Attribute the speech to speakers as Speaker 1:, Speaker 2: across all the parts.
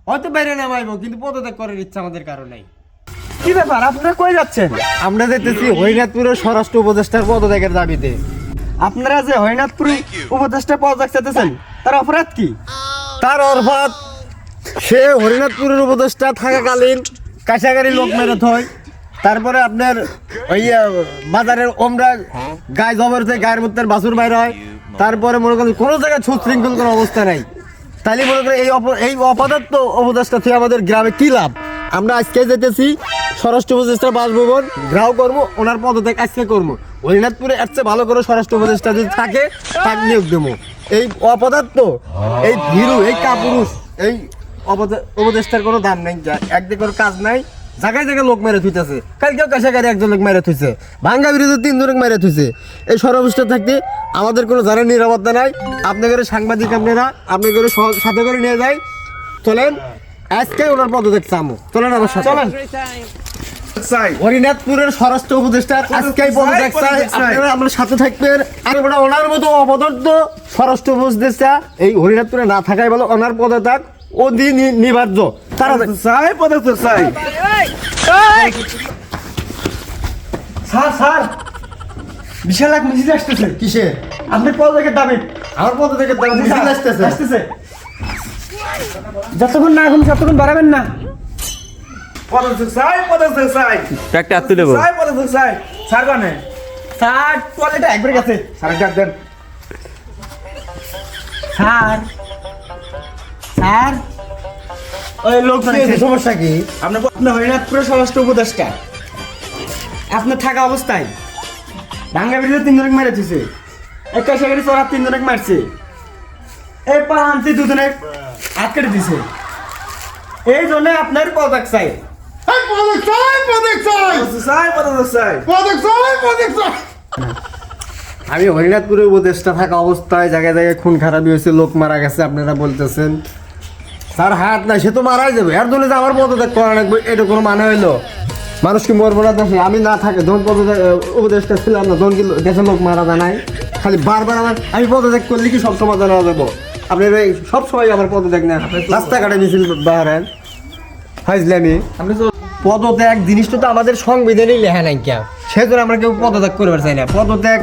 Speaker 1: হয়তো বাইরে নামাইবো, কিন্তু পদত্যাগ করার ইচ্ছা আমাদের কারো নাই।
Speaker 2: কি ব্যাপার, আপনারা কই যাচ্ছেন?
Speaker 1: আমরা যেতেছি হরিনাথপুরের স্বরাষ্ট্র উপদেষ্টার পদত্যাগের দাবিতে।
Speaker 2: আপনারা যে হরিনাথপুর উপদেষ্টা পদত্যাগ চাইতেছেন, তার অপরাধ কি?
Speaker 1: তার অর্থাৎ সে হরিনাথপুরের উপদেষ্টা থাকাকালীন কাছাকাছি লোক মেরে থয়। তারপরে আপনার ওই বাজারের ওমরা গায়ে জবর থেকে গায়ের মধ্যে বাছুর বাইর হয়। তারপরে মনে করেন কোনো জায়গায় সুশৃঙ্খল কোনো অবস্থা নাই। তাইলে মনে করেন এই অপদার্থ উপদেষ্টা থেকে আমাদের গ্রামে কি লাভ? আমরা আজকে যেতেছি স্বরাষ্ট্র উপদেষ্টা বাসভবন গ্রাহ কর্ম, ওনার পদত্যাগ আজকে করবো। হরিনাথপুরে এর চেয়ে ভালো করে স্বরাষ্ট্র উপদেষ্টা যদি থাকে তাকে নিয়োগ দেবো। এই অপদার্থ, এই ভীরু, এই কাপুরুষ, এই উপদেষ্টার কোনো দাম নেই, একদিকে কোনো কাজ নাই, জায়গায় জায়গায় লোক মেরে থুইতেছে। কালকেও কাছাকাছি একজন লোক মেরে থুইছে, ভাঙ্গা বিরোধী 3 জন মেরে থুইছে। এই সর্বষ্ট থাকতে আমাদের কোনো জানার নিরাপত্তা নাই। আপনাদের সাংবাদিক আপনারা আপনাদের সাথে করে নিয়ে যাই, চলেন আজকে ওনার পদত্যাগ চামো, চলেন আমার সাথে চলেন। হরিনাথপুরের স্বরাষ্ট্র উপদেষ্টার আজকেই পদত্যাগ চাই, আপনারা আমার সাথে থাকবেন। আর ওনার মতো অপদার্থ স্বরাষ্ট্র উপদেষ্টা এই হরিনাথপুরে না থাকাই বলো, ওনার পদত্যাগ অনিবার্য। তারা
Speaker 2: চাই পদত্যাগ চাই। স্যার বিশাল এক মেসেজ আসতেছে।
Speaker 1: কিসে?
Speaker 2: আপনি পদত্যাগের দাবি।
Speaker 1: আমার পদত্যাগের দাবি
Speaker 2: আসতেছে। যতক্ষণ না এখন ততক্ষণ বাড়াবেন না। পদত্যাগ চাই।
Speaker 3: একটা হাত তুলে
Speaker 2: পদত্যাগ চাই। স্যার কানে স্যার টয়লেটে একবার গেছে, স্যার ডাক দেন। স্যার ওই লোক
Speaker 1: সমস্যা কি?
Speaker 2: আপনার হরিনাথপুরের স্বরাষ্ট্র উপদেষ্টা আপনার থাকা অবস্থায় ভাঙ্গা বিরোধী 3 জনকে মেরে দিছে, একটা সেখানে চড়া 3 জনকে মারছে, এই পা আনতে 2 জনে হাত কেটে দিছে। এই জন্য আপনার পদত্যাগ চাই।
Speaker 1: আমি হরিনাথপুরের উপদেষ্টা থাকা অবস্থায় জায়গায় জায়গায় খুন খারাপি হয়েছে, লোক মারা গেছে, আপনারা বলতেছেন স্যার হাত নাই, সে তো মারাই যাবে। এর জন্য যে আমার পদত্যাগ করা লাগবে, এটা কোনো মানে হইলো? মানুষ কি মরবো না দেশে? আমি না থাকে ধন পদত্যাগ উপদেষ্টা ছিলাম না, ধন কি দেশের লোক মারা যায় নাই? খালি বারবার আমি পদত্যাগ করলে কি সব সমাধান হয়ে যাবো? আপনার সব সময় আমার পদত্যাগ নেন, রাস্তাঘাটে মিছিল বাহারেন হাইজলামি। আপনি তো পদত্যাগ জিনিসটা তো আমাদের সংবিধানেই লেখা নাই কেউ, সেজন্য আমরা কেউ পদত্যাগ করবার চাই না। পদত্যাগ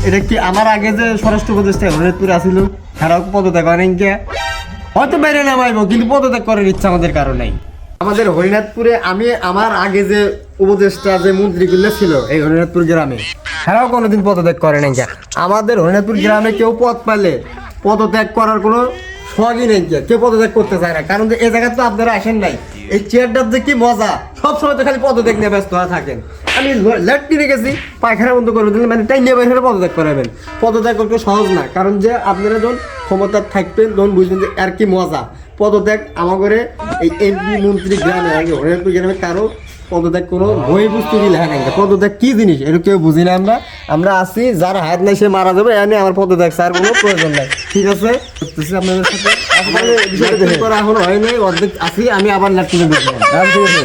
Speaker 1: এটা কি আমার আগে যে স্বরাষ্ট্র উপদেষ্টা হরিনাথপুরে আসিল, তারাও পদত্যাগ করেন কে? হয়তো বাইরে নামাইবো, কিন্তু পদত্যাগ করার ইচ্ছা আমাদের কারো নাই। আমাদের হরিনাথপুরে আমি আমার আগে যে উপদেষ্টা যে মন্ত্রীগুলো ছিল এই হরিনাথপুর গ্রামে, তারাও কোনোদিন পদত্যাগ করে নাই কে। আমাদের হরিনাথপুর গ্রামে কেউ পদ পাইলে পদত্যাগ করার কোনো শখই নেই, কেউ পদত্যাগ করতে চায় না। কারণ এই জায়গায় তো আপনারা আসেন নাই, এই চেয়ারটার যে কি মজা, সবসময় তো খালি পদত্যাগ নিয়ে ব্যস্ত হয়ে থাকেন। আমি ল্যাট্রিনে গেছি, পায়খানা বন্ধ করে দিলেন, মানে তাই নিয়ে বাইরে পদত্যাগ করাবেন। পদত্যাগ করতে সহজ না, কারণ যে আপনারা যখন ক্ষমতা থাকবেন তখন বুঝবেন যে আর কি মজা। পদত্যাগ আমাদের এই এমপি মন্ত্রী গ্রামে আগে হরিনাথপুর গ্রামে কারো পদত্যাগ কোনো বই বুঝতে গেলে হ্যাঁ না। পদত্যাগ কি জিনিস এটা কেউ বুঝি না। আমরা আসি, যার হাত নাই সে মারা যাবে, এনে আমার পদত্যাগ স্যার কোনো প্রয়োজন নাই। ঠিক আছে, আপনাদের সাথে এখন হয় নাই, অর্ধেক আসি, আমি আবার ল্যাট্রিনে দেখলাম। ঠিক আছে।